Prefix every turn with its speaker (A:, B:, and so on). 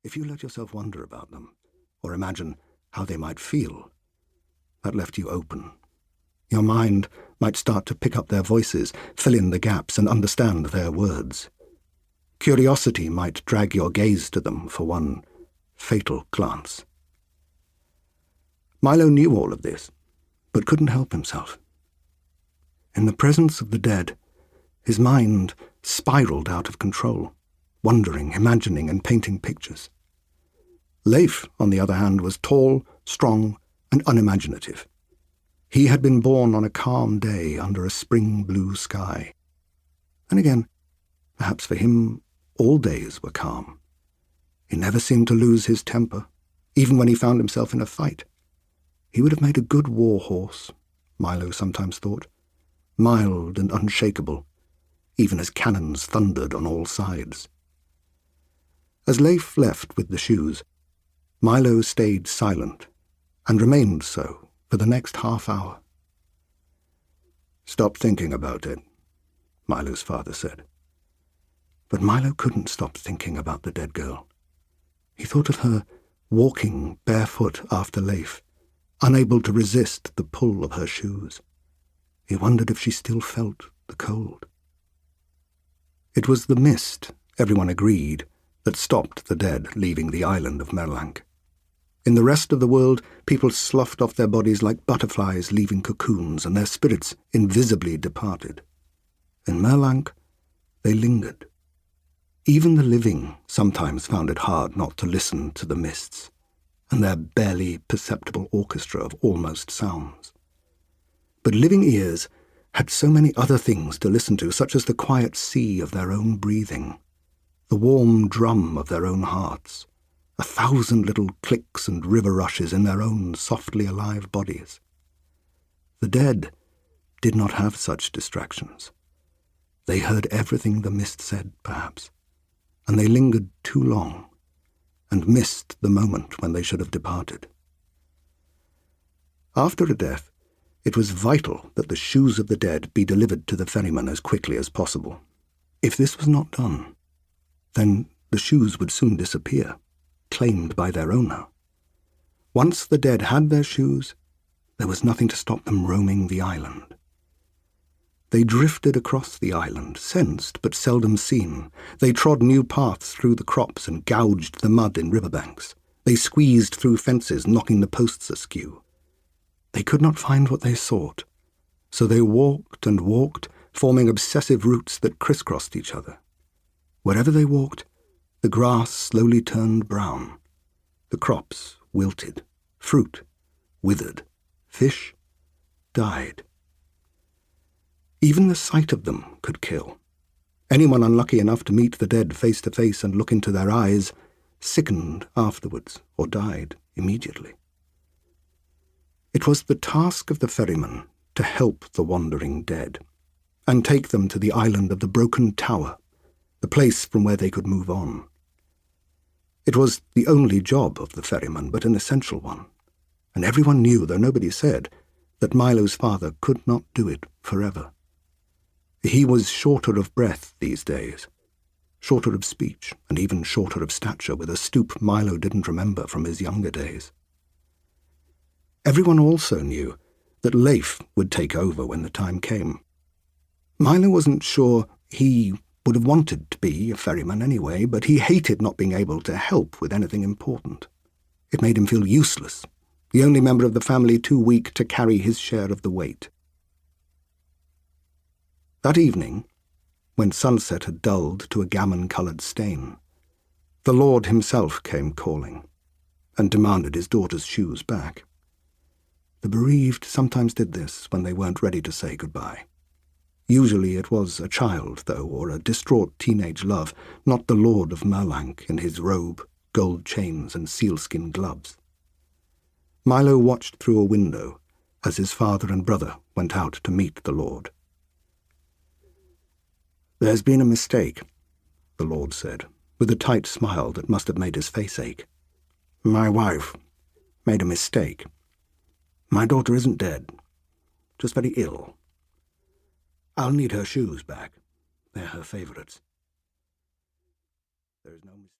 A: If you let yourself wonder about them, or imagine how they might feel, that left you open. Your mind might start to pick up their voices, fill in the gaps, and understand their words. Curiosity might drag your gaze to them for one fatal glance. Milo knew all of this, but couldn't help himself. In the presence of the dead, his mind spiraled out of control, wondering, imagining, and painting pictures. Leif, on the other hand, was tall, strong, and unimaginative. He had been born on a calm day under a spring blue sky. And again, perhaps for him, all days were calm. He never seemed to lose his temper, even when he found himself in a fight. He would have made a good war horse, Milo sometimes thought, mild and unshakable, even as cannons thundered on all sides. As Leif left with the shoes, Milo stayed silent, and remained so for the next half hour. "Stop thinking about it," Milo's father said. But Milo couldn't stop thinking about the dead girl. He thought of her walking barefoot after Leif, unable to resist the pull of her shoes. He wondered if she still felt the cold. It was the mist, everyone agreed, that stopped the dead leaving the island of Merlank. In the rest of the world, people sloughed off their bodies like butterflies leaving cocoons, and their spirits invisibly departed. In Merlank, they lingered. Even the living sometimes found it hard not to listen to the mists, and their barely perceptible orchestra of almost sounds. But living ears had so many other things to listen to, such as the quiet sea of their own breathing, the warm drum of their own hearts, 1,000 little clicks and river rushes in their own softly alive bodies. The dead did not have such distractions. They heard everything the mist said, perhaps, and they lingered too long and missed the moment when they should have departed. After a death, it was vital that the shoes of the dead be delivered to the ferryman as quickly as possible. If this was not done, then the shoes would soon disappear, claimed by their owner. Once the dead had their shoes, there was nothing to stop them roaming the island. They drifted across the island, sensed but seldom seen. They trod new paths through the crops and gouged the mud in riverbanks. They squeezed through fences, knocking the posts askew. They could not find what they sought, so they walked and walked, forming obsessive routes that crisscrossed each other. Wherever they walked, the grass slowly turned brown. The crops wilted, fruit withered, fish died. Even the sight of them could kill. Anyone unlucky enough to meet the dead face to face and look into their eyes sickened afterwards or died immediately. It was the task of the ferryman to help the wandering dead and take them to the island of the broken tower, the place from where they could move on. It was the only job of the ferryman, but an essential one, and everyone knew, though nobody said, that Milo's father could not do it forever. He was shorter of breath these days, shorter of speech, and even shorter of stature, with a stoop Milo didn't remember from his younger days. Everyone also knew that Leif would take over when the time came. Milo wasn't sure he would have wanted to be a ferryman anyway, but he hated not being able to help with anything important. It made him feel useless, the only member of the family too weak to carry his share of the weight. That evening, when sunset had dulled to a gammon-coloured stain, the Lord himself came calling, and demanded his daughter's shoes back. The bereaved sometimes did this when they weren't ready to say goodbye. Usually it was a child, though, or a distraught teenage love, not the Lord of Merlank in his robe, gold chains, and sealskin gloves. Milo watched through a window as his father and brother went out to meet the Lord. "There's been a mistake," the Lord said, with a tight smile that must have made his face ache. "My wife made a mistake. My daughter isn't dead, just very ill. I'll need her shoes back. They're her favourites." There is no